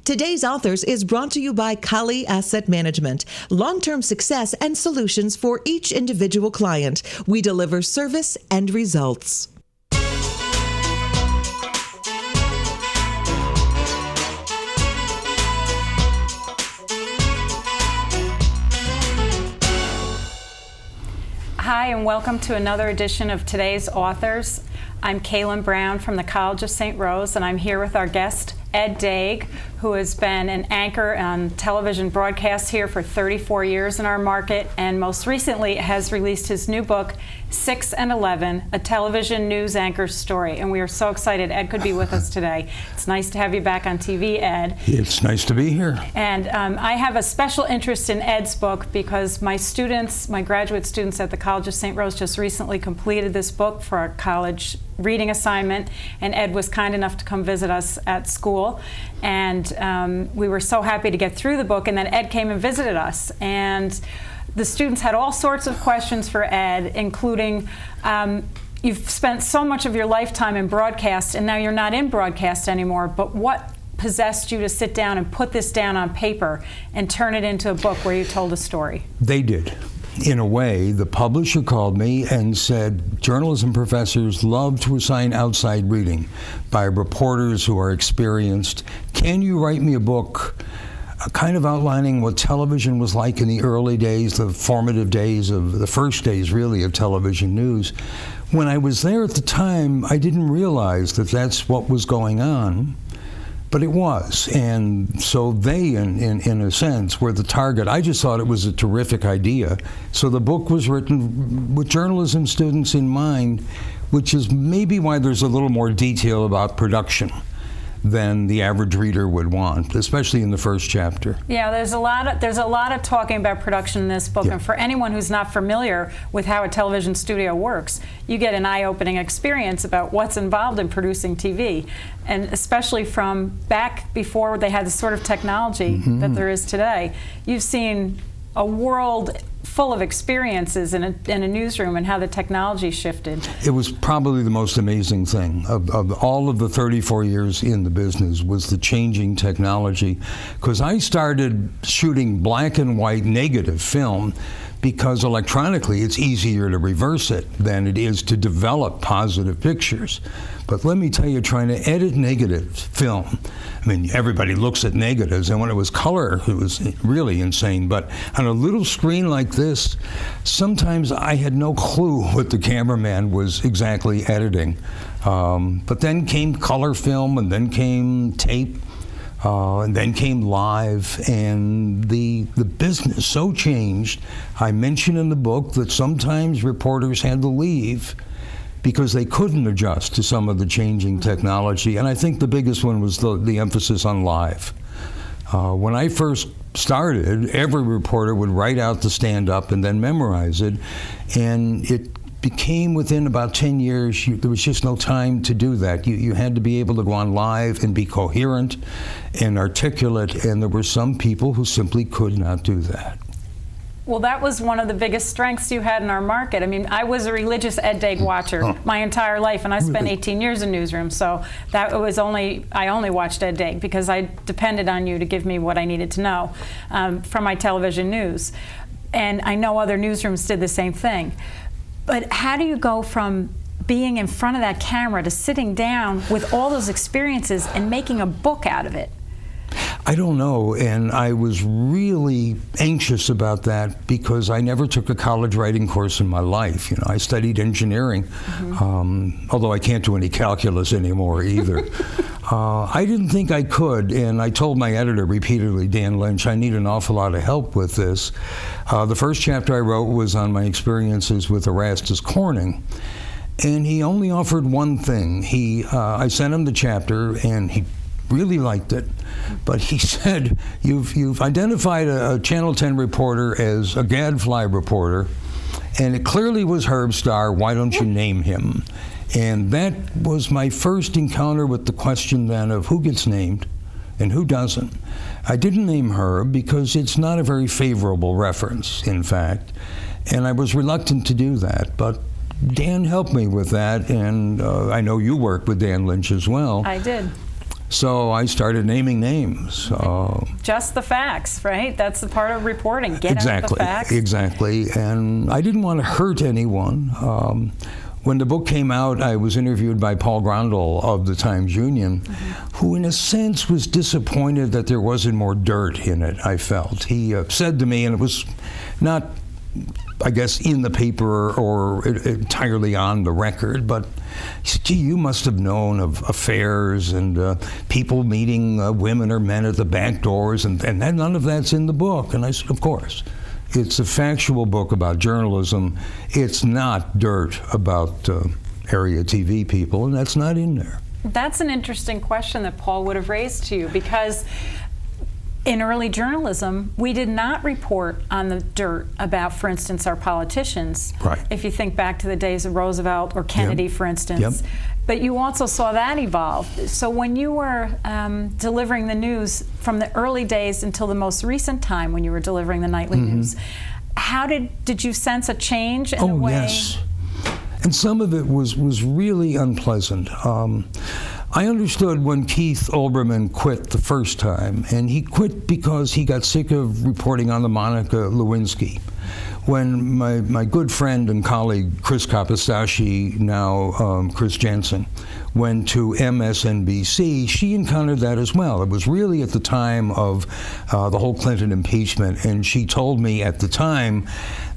Today's Authors is brought to you by Cailin Asset Management. Long-term success and solutions for each individual client. We deliver service and results. Hi, and welcome to another edition of Today's Authors. I'm Cailin Brown from the College of St. Rose, and I'm here with our guest, Ed Dague, who has been an anchor on television broadcasts here for 34 years in our market, and most recently has released his new book, 6 and 11, A Television News Anchor's Story. And we are so excited Ed could be with us today. It's nice to have you back on TV, Ed. It's nice to be here. And I have a special interest in Ed's book because my students, my graduate students at the College of St. Rose just recently completed this book for a college reading assignment, and Ed was kind enough to come visit us at school, and we were so happy to get through the book, and then Ed came and visited us, and the students had all sorts of questions for Ed, including you've spent so much of your lifetime in broadcast, and now you're not in broadcast anymore, but what possessed you to sit down and put this down on paper and turn it into a book where you told a story? They did. In a way, the publisher called me and said, journalism professors love to assign outside reading by reporters who are experienced. Can you write me a book kind of outlining what television was like in the early days, the formative days of the first days, really, of television news? When I was there at the time, I didn't realize that that's what was going on. But it was, and so they, in a sense, were the target. I just thought it was a terrific idea. So the book was written with journalism students in mind, which is maybe why there's a little more detail about production than the average reader would want, especially in the first chapter. Yeah, there's a lot of talking about production in this book, yeah. And for anyone who's not familiar with how a television studio works, you get an eye-opening experience about what's involved in producing TV, and especially from back before they had the sort of technology that there is today. You've seen a world full of experiences in a newsroom and how the technology shifted. It was probably the most amazing thing of all of the 34 years in the business was the changing technology, because I started shooting black and white negative film because electronically it's easier to reverse it than it is to develop positive pictures. But let me tell you, trying to edit negative film, I mean, everybody looks at negatives, and when it was color, it was really insane. But on a little screen like this, sometimes I had no clue what the cameraman was exactly editing. But then came color film, and then came tape, and then came live, and the business so changed. I mention in the book that sometimes reporters had to leave because they couldn't adjust to some of the changing technology, and I think the biggest one was the emphasis on live. When I first started, every reporter would write out the stand-up and then memorize it, and it became within about 10 years, there was just no time to do that. You had to be able to go on live and be coherent and articulate, and there were some people who simply could not do that. Well, that was one of the biggest strengths you had in our market. I mean, I was a religious Ed Dague watcher my entire life, and I spent 18 years in newsrooms, so that was I only watched Ed Dague because I depended on you to give me what I needed to know from my television news. And I know other newsrooms did the same thing. But how do you go from being in front of that camera to sitting down with all those experiences and making a book out of it? I don't know, and I was really anxious about that because I never took a college writing course in my life. You know, I studied engineering, although I can't do any calculus anymore either. I didn't think I could, and I told my editor repeatedly, Dan Lynch, I need an awful lot of help with this. The first chapter I wrote was on my experiences with Erastus Corning, and he only offered one thing. I sent him the chapter, and he really liked it, but he said, you've identified a Channel 10 reporter as a gadfly reporter, and it clearly was Herb Starr. Why don't you name him? And that was my first encounter with the question then of who gets named and who doesn't. I didn't name Herb because it's not a very favorable reference, in fact, and I was reluctant to do that, but Dan helped me with that, and I know you worked with Dan Lynch as well. I did. So I started naming names. Just the facts, right? That's the part of reporting. Get out the facts. Exactly. And I didn't want to hurt anyone. When the book came out, I was interviewed by Paul Grondel of the Times Union, who in a sense was disappointed that there wasn't more dirt in it, I felt. He said to me, and it was not, I guess, in the paper or entirely on the record, but he said, gee, you must have known of affairs and people meeting women or men at the back doors, and none of that's in the book. And I said, of course. It's a factual book about journalism. It's not dirt about area TV people, and that's not in there. That's an interesting question that Paul would have raised to you, because in early journalism, we did not report on the dirt about, for instance, our politicians. Right. If you think back to the days of Roosevelt or Kennedy, for instance. Yep. But you also saw that evolve. So when you were delivering the news from the early days until the most recent time when you were delivering the nightly news, how did you sense a change in a way? Oh, yes. And some of it was really unpleasant. I understood when Keith Olbermann quit the first time, and he quit because he got sick of reporting on the Monica Lewinsky. When my good friend and colleague Chris Kapistashi, now Chris Jensen, went to MSNBC, she encountered that as well. It was really at the time of the whole Clinton impeachment, and she told me at the time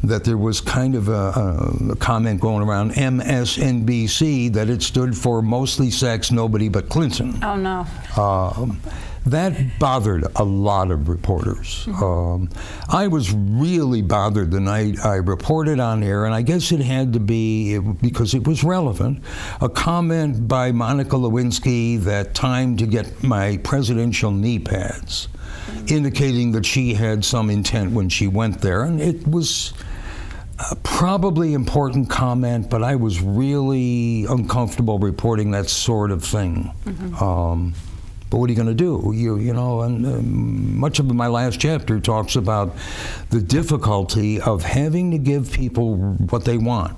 that there was kind of a comment going around MSNBC that it stood for mostly sex, nobody but Clinton. Oh, no. That bothered a lot of reporters. I was really bothered the night I reported on air, and I guess it had to be, because it was relevant, a comment by Monica Lewinsky that time to get my presidential knee pads, indicating that she had some intent when she went there. And it was a probably important comment, but I was really uncomfortable reporting that sort of thing. But what are you going to do? You know, and much of my last chapter talks about the difficulty of having to give people what they want,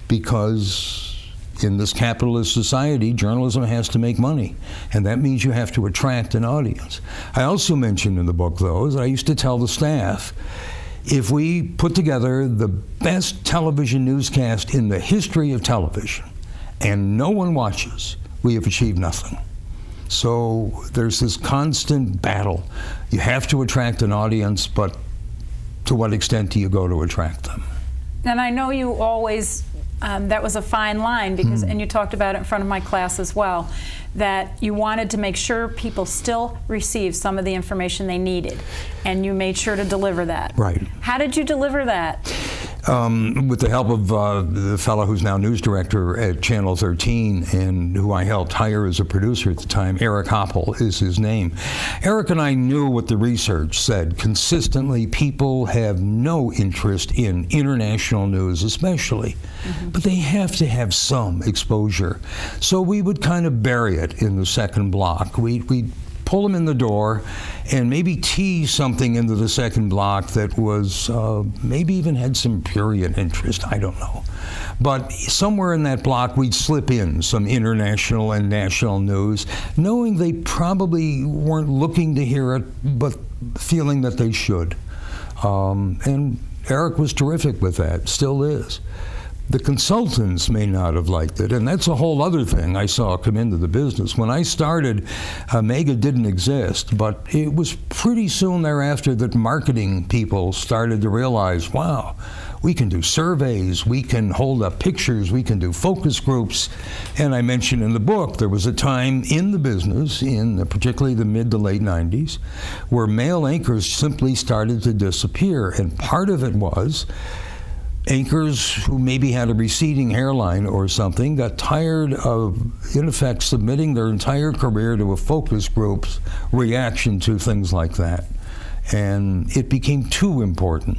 because in this capitalist society, journalism has to make money, and that means you have to attract an audience. I also mentioned in the book, though, that I used to tell the staff, if we put together the best television newscast in the history of television and no one watches, we have achieved nothing. So there's this constant battle. You have to attract an audience, but to what extent do you go to attract them? And I know you always, that was a fine line, because, and you talked about it in front of my class as well, that you wanted to make sure people still received some of the information they needed, and you made sure to deliver that. Right. How did you deliver that? With the help of the fellow who's now news director at Channel 13 and who I helped hire as a producer at the time, Eric Hoppel is his name. Eric and I knew what the research said. Consistently, people have no interest in international news, especially, but they have to have some exposure. So we would kind of bury it in the second block. We'd pull them in the door and maybe tease something into the second block that was maybe even had some prurient interest, I don't know. But somewhere in that block we'd slip in some international and national news, knowing they probably weren't looking to hear it, but feeling that they should. And Eric was terrific with that, still is. The consultants may not have liked it, and that's a whole other thing I saw come into the business. When I started, Mega didn't exist, but it was pretty soon thereafter that marketing people started to realize, wow, we can do surveys, we can hold up pictures, we can do focus groups. And I mentioned in the book, there was a time in the business, in particularly the mid to late 90s, where male anchors simply started to disappear, and part of it was anchors who maybe had a receding hairline or something got tired of, in effect, submitting their entire career to a focus group's reaction to things like that. And it became too important.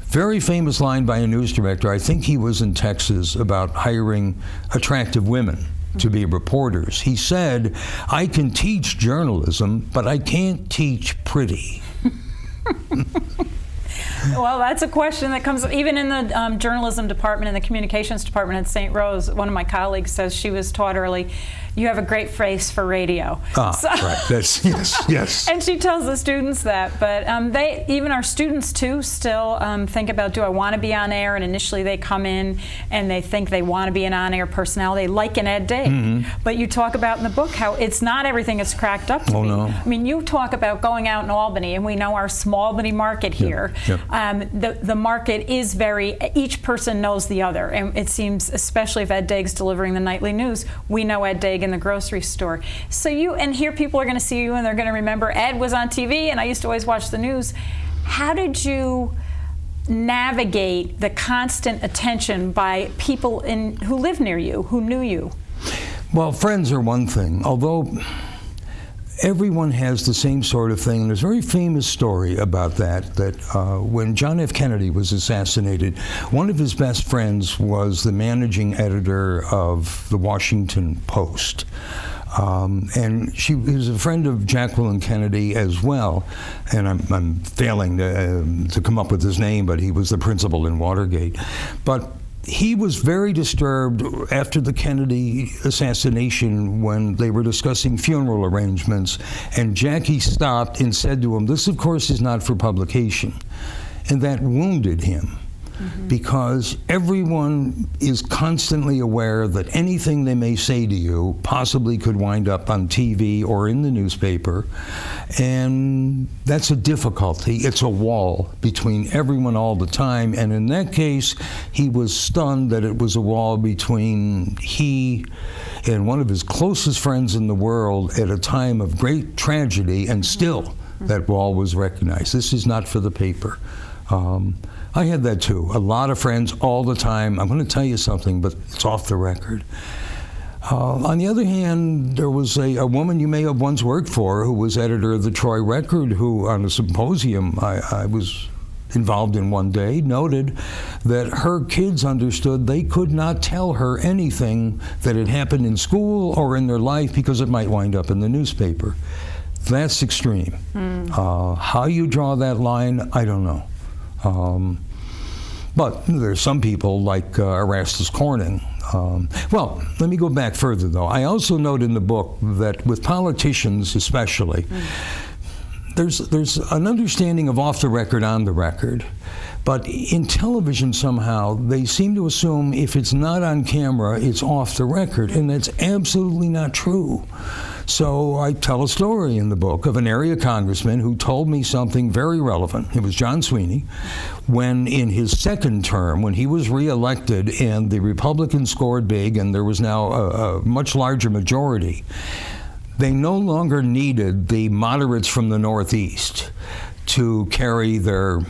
Very famous line by a news director, I think he was in Texas, about hiring attractive women to be reporters. He said, I can teach journalism, but I can't teach pretty. Well, that's a question that comes even in the journalism department and the communications department at St. Rose. One of my colleagues says she was taught early, you have a great face for radio. Right. That's, yes. And she tells the students that. But even our students, too, still think about, do I want to be on air? And initially they come in and they think they want to be an on-air personality, like an Ed Dague. But you talk about in the book how it's not everything it's cracked up to be. No. I mean, you talk about going out in Albany, and we know our small Albany market here. The market is each person knows the other. And it seems, especially if Ed Dague's delivering the nightly news, we know Ed Dague in the grocery store. So here people are going to see you and they're going to remember Ed was on TV and I used to always watch the news. How did you navigate the constant attention by people who live near you, who knew you? Well, friends are one thing, although everyone has the same sort of thing. And there's a very famous story about that when John F. Kennedy was assassinated, one of his best friends was the managing editor of the Washington Post. And he was a friend of Jacqueline Kennedy as well. And I'm failing to come up with his name, but he was the principal in Watergate. But he was very disturbed after the Kennedy assassination when they were discussing funeral arrangements, and Jackie stopped and said to him, "This, of course, is not for publication." And that wounded him. Because everyone is constantly aware that anything they may say to you possibly could wind up on TV or in the newspaper, and that's a difficulty. It's a wall between everyone all the time, and in that case, he was stunned that it was a wall between he and one of his closest friends in the world at a time of great tragedy, and still that wall was recognized. This is not for the paper. I had that too. A lot of friends all the time. I'm going to tell you something, but it's off the record. On the other hand, there was a woman you may have once worked for who was editor of the Troy Record, who on a symposium I was involved in one day, noted that her kids understood they could not tell her anything that had happened in school or in their life because it might wind up in the newspaper. That's extreme. How you draw that line, I don't know. But there's some people like Erastus Corning. Well, let me go back further, though. I also note in the book that with politicians especially, there's an understanding of off the record, on the record. But in television, somehow, they seem to assume if it's not on camera, it's off the record, and that's absolutely not true. So I tell a story in the book of an area congressman who told me something very relevant. It was John Sweeney, when in his second term, when he was reelected and the Republicans scored big and there was now a much larger majority, they no longer needed the moderates from the Northeast to carry their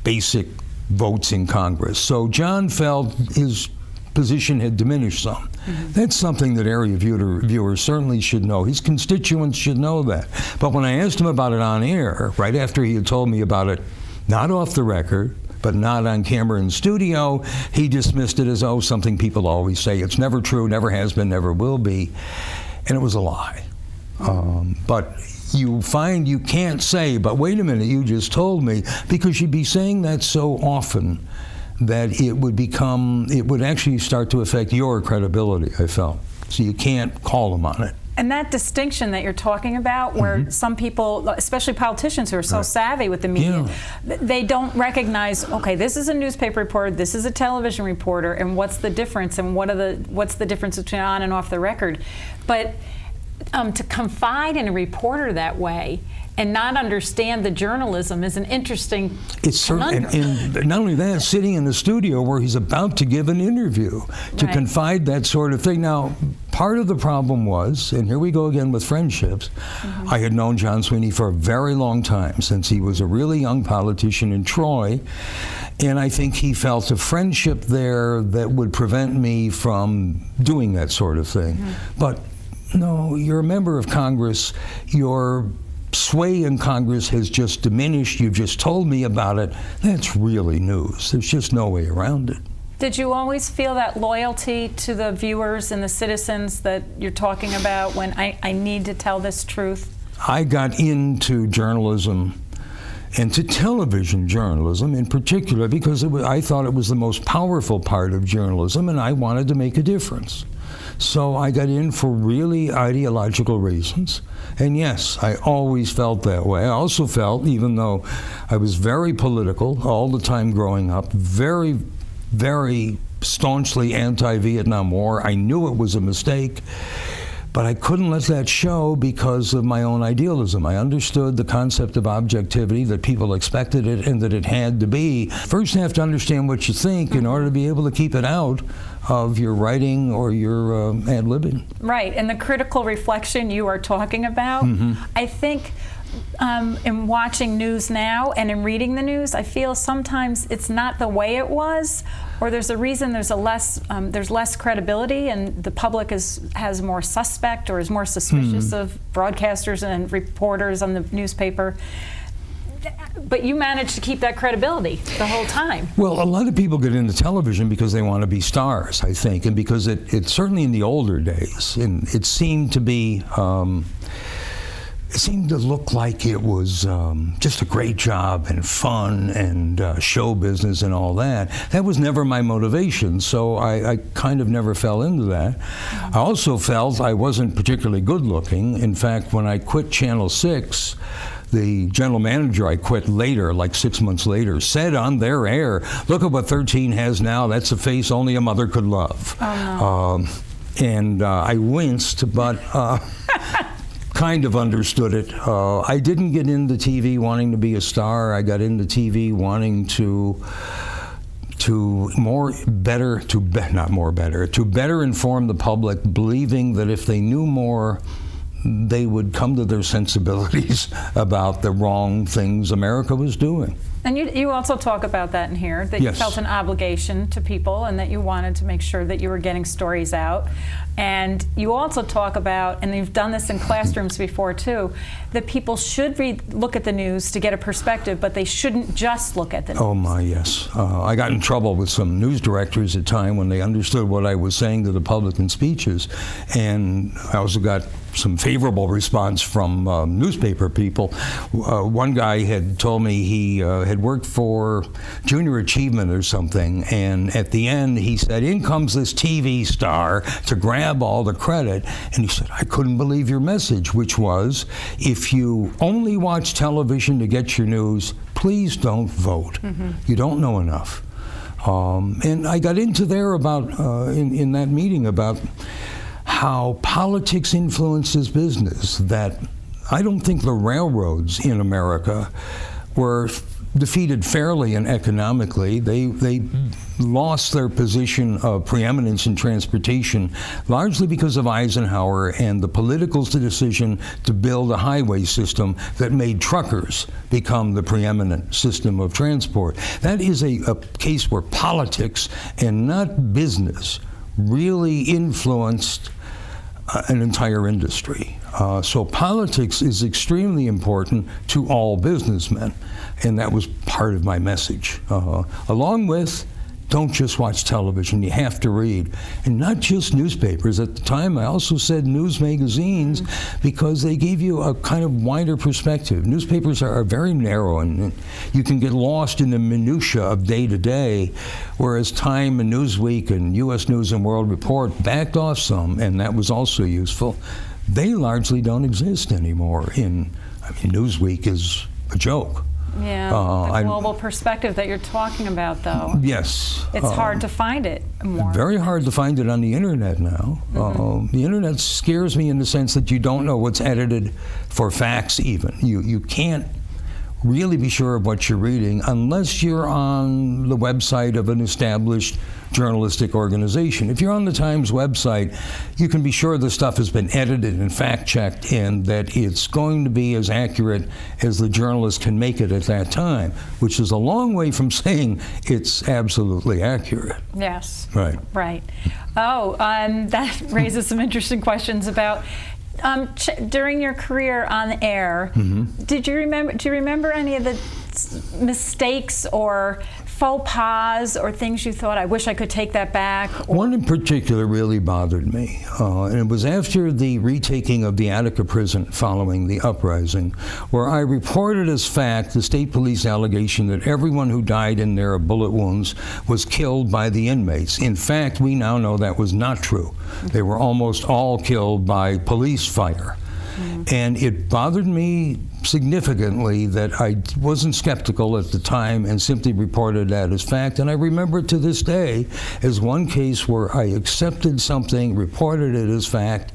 basic votes in Congress. So John felt his position had diminished some. That's something that area viewers certainly should know. His constituents should know that. But when I asked him about it on air, right after he had told me about it, not off the record, but not on camera in studio, he dismissed it as, oh, something people always say. It's never true, never has been, never will be. And it was a lie. But you find you can't say, but wait a minute, you just told me, because you'd be saying that so often that it would actually start to affect your credibility, I felt. So you can't call them on it. And that distinction that you're talking about, where some people, especially politicians who are so savvy with the media, they don't recognize, okay, this is a newspaper reporter, this is a television reporter, and what's the difference, and what's the difference between on and off the record. But to confide in a reporter that way and not understand the journalism is an interesting conundrum. And not only that, sitting in the studio where he's about to give an interview, to confide that sort of thing. Now, part of the problem was, and here we go again with friendships, I had known John Sweeney for a very long time, since he was a really young politician in Troy, and I think he felt a friendship there that would prevent me from doing that sort of thing. But no, you're a member of Congress, your sway in Congress has just diminished. You've just told me about it. That's really news. There's just no way around it. Did you always feel that loyalty to the viewers and the citizens that you're talking about when I need to tell this truth? I got into journalism and to television journalism in particular, because I thought it was the most powerful part of journalism, and I wanted to make a difference. So I got in for really ideological reasons. And yes, I always felt that way. I also felt, even though I was very political all the time growing up, very, very staunchly anti-Vietnam War, I knew it was a mistake, but I couldn't let that show because of my own idealism. I understood the concept of objectivity, that people expected it and that it had to be. First, you have to understand what you think in order to be able to keep it out of your writing or your ad-libbing. Right, and the critical reflection you are talking about, I think in watching news now and in reading the news, I feel sometimes it's not the way it was, or there's a reason there's less credibility, and the public has more suspect or is more suspicious of broadcasters and reporters on the newspaper. But you managed to keep that credibility the whole time. Well, a lot of people get into television because they want to be stars, I think, and because it certainly in the older days, and it seemed to be. It seemed to look like it was just a great job and fun and show business and all that. That was never my motivation, so I kind of never fell into that. I also felt I wasn't particularly good looking. In fact, when I quit Channel 6, the general manager I quit later, like 6 months later, said on their air, "Look at what 13 has now. That's a face only a mother could love." Oh, no. And I winced, but kind of understood it. I didn't get into TV wanting to be a star. I got into TV wanting to better inform the public, believing that if they knew more, they would come to their sensibilities about the wrong things America was doing. And you also talk about that in here, that you felt an obligation to people and that you wanted to make sure that you were getting stories out. And you also talk about, and you've done this in classrooms before too, that people should look at the news to get a perspective, but they shouldn't just look at the news. Oh my, yes. I got in trouble with some news directors at the time when they understood what I was saying to the public in speeches. And I also got some favorable response from newspaper people. One guy had told me he had worked for Junior Achievement or something, and at the end he said, "In comes this TV star to grab all the credit," and he said, "I couldn't believe your message," which was, if you only watch television to get your news, please don't vote. You don't know enough. And I got into there about, in that meeting, about how politics influences business, that I don't think the railroads in America were defeated fairly and economically. They lost their position of preeminence in transportation largely because of Eisenhower and the political decision to build a highway system that made truckers become the preeminent system of transport. That is a case where politics and not business really influenced an entire industry. So politics is extremely important to all businessmen, and that was part of my message. Along with, don't just watch television, you have to read. And not just newspapers. At the time, I also said news magazines because they gave you a kind of wider perspective. Newspapers are very narrow, and you can get lost in the minutia of day to day, whereas Time and Newsweek and U.S. News and World Report backed off some, and that was also useful. They largely don't exist anymore. Newsweek is a joke. Yeah, the global perspective that you're talking about, though. Yes. It's hard to find it more. Very hard to find it on the internet now. The internet scares me in the sense that you don't know what's edited for facts even. You can't really be sure of what you're reading unless you're on the website of an established journalistic organization. If you're on the Times website, you can be sure the stuff has been edited and fact-checked and that it's going to be as accurate as the journalist can make it at that time, which is a long way from saying it's absolutely accurate. Yes. Right. Right. That raises some interesting questions about during your career on air, do you remember any of the mistakes or faux pas or things you thought, I wish I could take that back? One in particular really bothered me, and it was after the retaking of the Attica prison following the uprising, where I reported as fact the state police allegation that everyone who died in there of bullet wounds was killed by the inmates. In fact, we now know that was not true. They were almost all killed by police fire. And it bothered me significantly that I wasn't skeptical at the time and simply reported that as fact. And I remember to this day as one case where I accepted something, reported it as fact,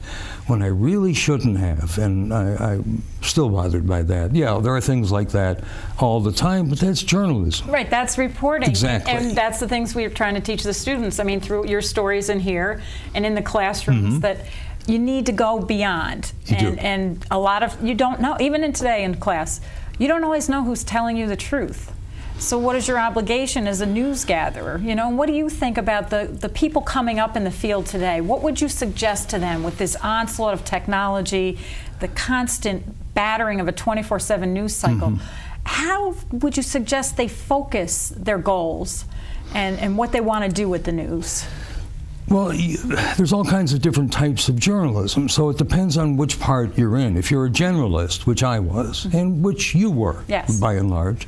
when I really shouldn't have. And I'm still bothered by that. Yeah, there are things like that all the time, but that's journalism. Right, that's reporting. Exactly. And that's the things we're trying to teach the students. I mean, through your stories in here and in the classrooms, that you need to go beyond. And a lot of, you don't know, even in today in class, you don't always know who's telling you the truth. So what is your obligation as a news gatherer? You know, what do you think about the people coming up in the field today? What would you suggest to them with this onslaught of technology, the constant battering of a 24/7 news cycle? How would you suggest they focus their goals and what they want to do with the news? Well, there's all kinds of different types of journalism, so it depends on which part you're in. If you're a generalist, which I was, and which you were, by and large,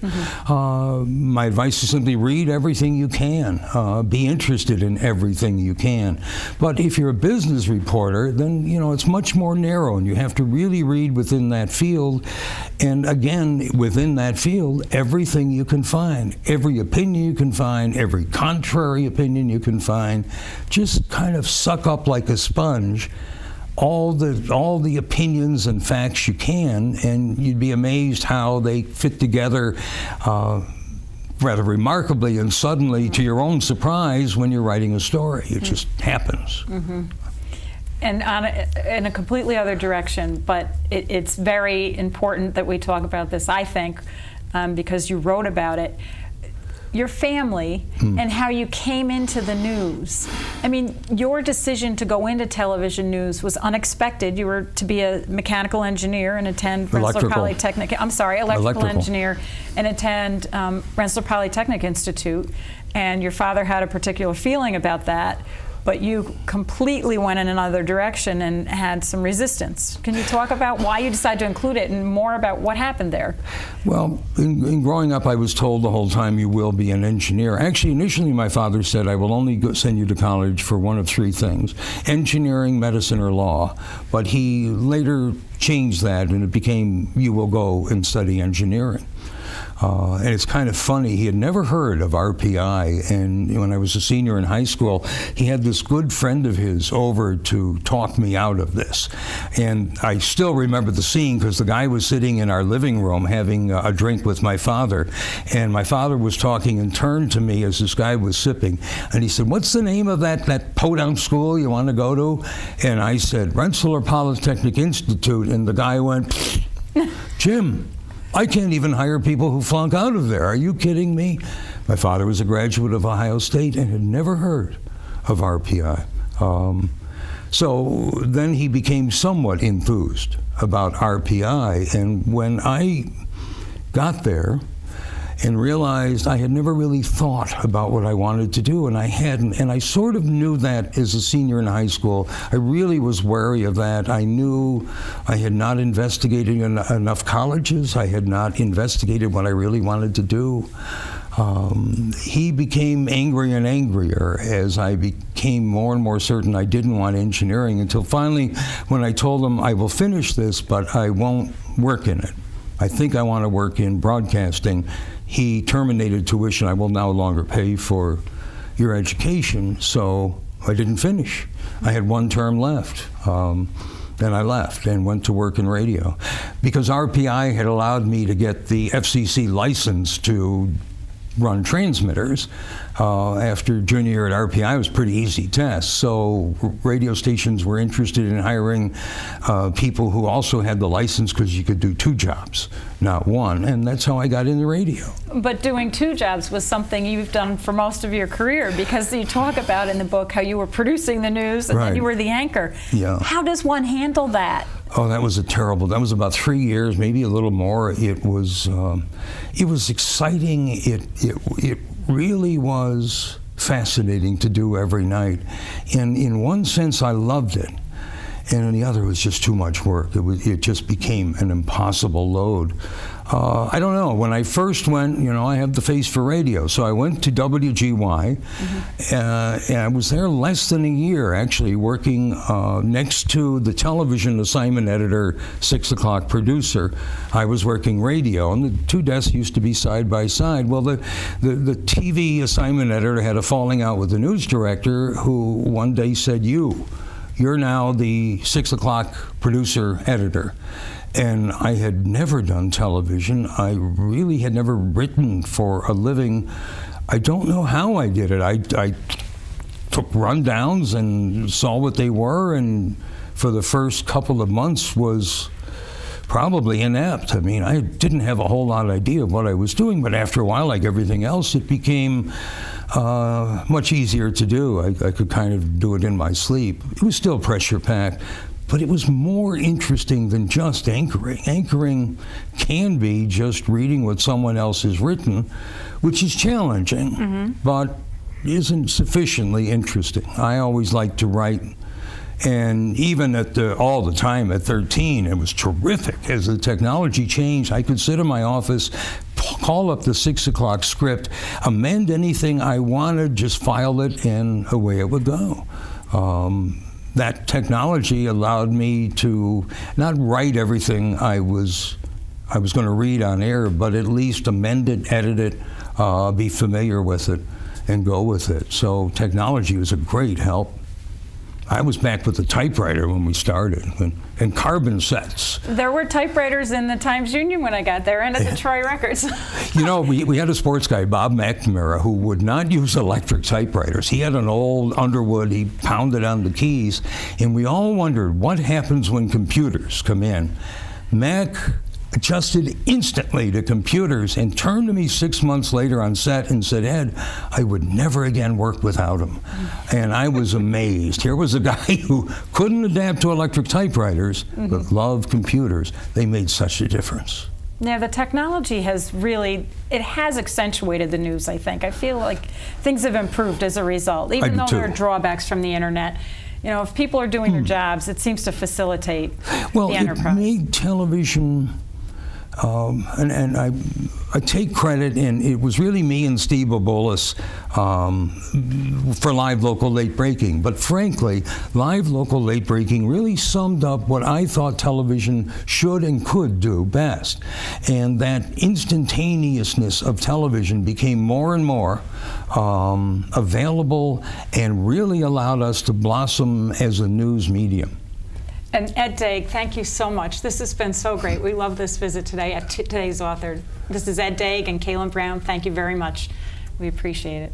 my advice is simply read everything you can. Be interested in everything you can. But if you're a business reporter, then, you know, it's much more narrow, and you have to really read within that field. And again, within that field, everything you can find, every opinion you can find, every contrary opinion you can find, just kind of suck up like a sponge all the opinions and facts you can, and you'd be amazed how they fit together rather remarkably and suddenly to your own surprise when you're writing a story. It just happens. And in a completely other direction, but it's very important that we talk about this, I think, because you wrote about it. Your family and how you came into the news. I mean, your decision to go into television news was unexpected. You were to be a mechanical engineer and attend Rensselaer Polytechnic. I'm sorry, electrical engineer and attend Rensselaer Polytechnic Institute. And your father had a particular feeling about that, but you completely went in another direction and had some resistance. Can you talk about why you decided to include it and more about what happened there? Well, in growing up, I was told the whole time you will be an engineer. Actually, initially my father said, I will only send you to college for one of three things: engineering, medicine, or law. But he later changed that and it became, you will go and study engineering. And it's kind of funny, he had never heard of RPI, and when I was a senior in high school, he had this good friend of his over to talk me out of this. And I still remember the scene because the guy was sitting in our living room having a drink with my father, and my father was talking and turned to me as this guy was sipping, and he said, what's the name of that podunk school you want to go to? And I said, Rensselaer Polytechnic Institute, and the guy went, Jim, I can't even hire people who flunk out of there. Are you kidding me? My father was a graduate of Ohio State and had never heard of RPI. So then he became somewhat enthused about RPI. And when I got there and realized I had never really thought about what I wanted to do, and I hadn't, and I sort of knew that as a senior in high school. I really was wary of that. I knew I had not investigated enough colleges. I had not investigated what I really wanted to do. He became angrier and angrier as I became more and more certain I didn't want engineering, until finally when I told him, I will finish this, but I won't work in it. I think I want to work in broadcasting. He terminated tuition. I will no longer pay for your education, so I didn't finish. I had one term left. Then I left and went to work in radio. Because RPI had allowed me to get the FCC license to run transmitters. After junior year at RPI, it was a pretty easy test. So radio stations were interested in hiring people who also had the license, because you could do two jobs, not one. And that's how I got into radio. But doing two jobs was something you've done for most of your career, because you talk about in the book how you were producing the news and then you were the anchor. Yeah. How does one handle that? Oh, that was that was about 3 years, maybe a little more. It was exciting. It really was fascinating to do every night. And in one sense, I loved it. And in the other, it was just too much work. It just became an impossible load. I don't know. When I first went, I have the face for radio, so I went to WGY, and I was there less than a year, actually, working next to the television assignment editor, 6 o'clock producer. I was working radio, and the two desks used to be side by side. Well, the TV assignment editor had a falling out with the news director, who one day said, You're now the 6 o'clock producer editor. And I had never done television. I really had never written for a living. I don't know how I did it. I took rundowns and saw what they were, and for the first couple of months was probably inept. I mean, I didn't have a whole lot of idea of what I was doing, but after a while, like everything else, it became much easier to do. I could kind of do it in my sleep. It was still pressure-packed, but it was more interesting than just anchoring. Anchoring can be just reading what someone else has written, which is challenging, but isn't sufficiently interesting. I always like to write. And even all the time at 13, it was terrific. As the technology changed, I could sit in my office, call up the 6 o'clock script, amend anything I wanted, just file it, and away it would go. That technology allowed me to not write everything I was going to read on air, but at least amend it, edit it, be familiar with it, and go with it. So technology was a great help. I was back with the typewriter when we started, and carbon sets. There were typewriters in the Times Union when I got there, and at the Troy Records. We had a sports guy, Bob McNamara, who would not use electric typewriters. He had an old Underwood. He pounded on the keys, and we all wondered what happens when computers come in. Mac adjusted instantly to computers and turned to me 6 months later on set and said, Ed, I would never again work without him. And I was amazed. Here was a guy who couldn't adapt to electric typewriters, but loved computers. They made such a difference. Yeah, the technology has accentuated the news, I think. I feel like things have improved as a result, even though there are drawbacks from the internet. If people are doing their jobs, it seems to facilitate the enterprise. It made television. And I take credit, and it was really me and Steve Bobolis for Live Local Late Breaking. But frankly, Live Local Late Breaking really summed up what I thought television should and could do best. And that instantaneousness of television became more and more available and really allowed us to blossom as a news medium. And Ed Dague, thank you so much. This has been so great. We love this visit today at Today's Author. This is Ed Dague and Cailin Brown. Thank you very much. We appreciate it.